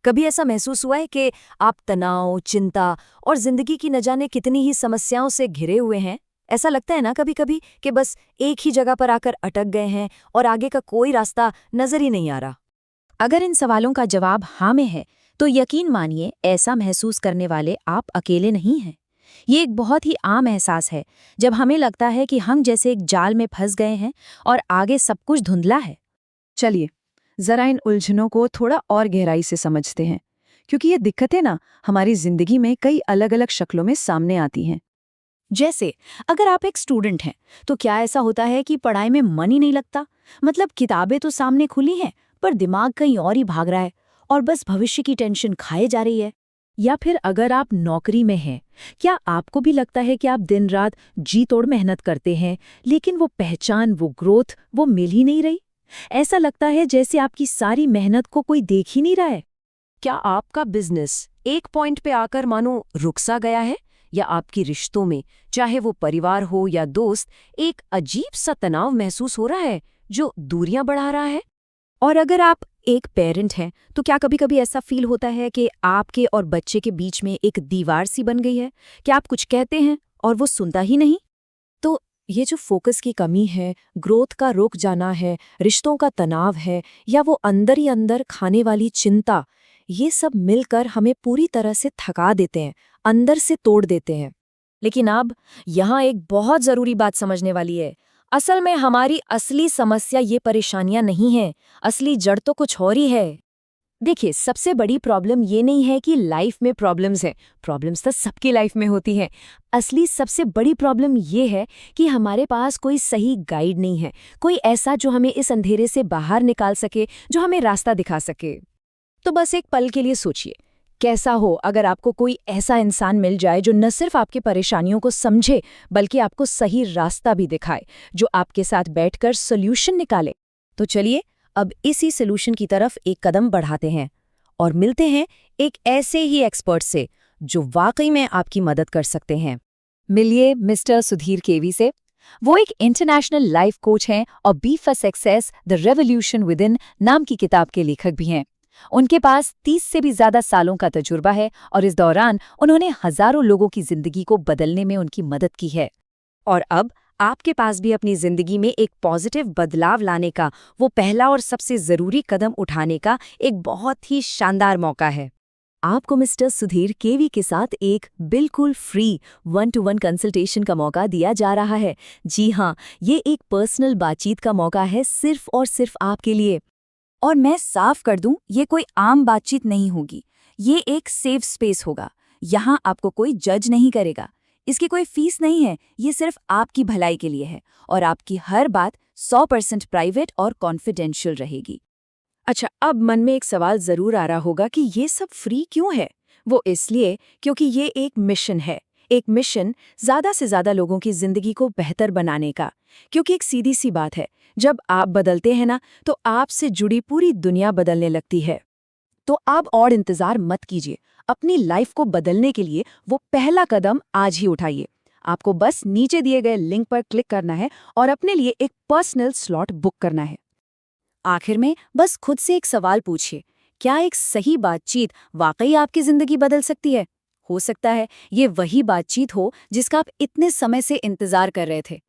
कभी ऐसा महसूस हुआ है कि आप तनाव, चिंता और जिंदगी की न जाने कितनी ही समस्याओं से घिरे हुए हैं? ऐसा लगता है ना कभी-कभी कि बस एक ही जगह पर आकर अटक गए हैं और आगे का कोई रास्ता नजर ही नहीं आ रहा। अगर इन सवालों का जवाब हाँ में है, तो यकीन मानिए ऐसा महसूस करने वाले आप अकेले नहीं हैं। ये एक बहुत ही आम एहसास है, जब हमें लगता है कि हम जैसे एक जाल में फंस गए हैं और आगे सब कुछ धुंधला है। चलिए, जरा इन उलझनों को थोड़ा और गहराई से समझते हैं, क्योंकि ये दिक्कतें ना हमारी जिंदगी में कई अलग-अलग शक्लों में सामने आती हैं। जैसे अगर आप एक स्टूडेंट हैं, तो क्या ऐसा होता है कि पढ़ाई में मन ही नहीं लगता? मतलब किताबें तो सामने खुली हैं, पर दिमाग कहीं और ही भाग रहा है और बस भविष्य की टेंशन खाए जा रही है। या फिर अगर आप नौकरी में हैं, क्या आपको भी लगता है कि आप दिन रात जी तोड़ मेहनत करते हैं, लेकिन वो पहचान, वो ग्रोथ, वो मिल ही नहीं रही? ऐसा लगता है जैसे आपकी सारी मेहनत को कोई देख ही नहीं रहा है। क्या आपका बिजनेस एक पॉइंट पे आकर मानो रुक सा गया है? या आपकी रिश्तों में, चाहे वो परिवार हो या दोस्त, एक अजीब सा तनाव महसूस हो रहा है जो दूरियां बढ़ा रहा है? और अगर आप एक पेरेंट हैं, तो क्या कभी-कभी ऐसा फील होता है कि आपके और बच्चे के बीच में एक दीवार सी बन गई है कि आप कुछ कहते हैं और वो सुनता ही नहीं? तो ये जो फोकस की कमी है, ग्रोथ का रुक जाना है, रिश्तों का तनाव है, या वो अंदर ही अंदर खाने वाली चिंता, ये सब मिलकर हमें पूरी तरह से थका देते हैं, अंदर से तोड़ देते हैं। लेकिन अब यहाँ एक बहुत जरूरी बात समझने वाली है। असल में हमारी असली समस्या ये परेशानियां नहीं हैं, असली जड़ तो कुछ और ही है। देखिए, सबसे बड़ी प्रॉब्लम ये नहीं है कि लाइफ में प्रॉब्लम्स हैं। प्रॉब्लम्स तो सबकी लाइफ में होती हैं। असली सबसे बड़ी प्रॉब्लम ये है कि हमारे पास कोई सही गाइड नहीं है, कोई ऐसा जो हमें इस अंधेरे से बाहर निकाल सके, जो हमें रास्ता दिखा सके। तो बस एक पल के लिए सोचिए, कैसा हो अगर आपको कोई ऐसा इंसान मिल जाए जो न सिर्फ आपकी परेशानियों को समझे, बल्कि आपको सही रास्ता भी दिखाए, जो आपके साथ बैठकर सॉल्यूशन निकाले। तो चलिए, अब इसी सॉल्यूशन की तरफ एक कदम बढ़ाते हैं और मिलते हैं एक ऐसे ही एक्सपर्ट से जो वाकई में आपकी मदद कर सकते हैं। मिलिए मिस्टर सुधीर केवी से। वो एक इंटरनेशनल लाइफ कोच हैं और be for success the revolution within नाम की किताब के लेखक भी हैं। उनके पास 30 से भी ज्यादा सालों का तजुर्बा है और इस दौरान उन्होंने हजारों लोगों की जिंदगी को बदलने में उनकी मदद की है। और अब आपके पास भी अपनी जिंदगी में एक पॉजिटिव बदलाव लाने का, वो पहला और सबसे जरूरी कदम उठाने का एक बहुत ही शानदार मौका है। आपको मिस्टर सुधीर केवी के साथ एक बिल्कुल फ्री 1-to-1 कंसल्टेशन का मौका दिया जा रहा है। जी हाँ, ये एक पर्सनल बातचीत का मौका है, सिर्फ और सिर्फ आपके लिए। और मैं साफ कर दूं, ये कोई आम बातचीत नहीं होगी। ये एक सेफ स्पेस होगा। यहाँ आपको कोई जज नहीं करेगा। इसकी कोई फीस नहीं है, ये सिर्फ आपकी भलाई के लिए है और आपकी हर बात 100% प्राइवेट और कॉन्फिडेंशियल रहेगी। अच्छा, अब मन में एक सवाल जरूर आ रहा होगा कि ये सब फ्री क्यों है? वो इसलिए क्योंकि ये एक मिशन है। एक मिशन ज्यादा से ज्यादा लोगों की जिंदगी को बेहतर बनाने का। क्योंकि एक सीधी सी बात है, जब आप बदलते हैं ना, तो आपसे जुड़ी पूरी दुनिया बदलने लगती है। तो अब और इंतजार मत कीजिए। अपनी लाइफ को बदलने के लिए वो पहला कदम आज ही उठाइए। आपको बस नीचे दिए गए लिंक पर क्लिक करना है और अपने लिए एक पर्सनल स्लॉट बुक करना है। आखिर में बस खुद से एक सवाल पूछिए, क्या एक सही बातचीत वाकई आपकी जिंदगी बदल सकती है? हो सकता है ये वही बातचीत हो जिसका आप इतने समय से इंतजार कर रहे थे।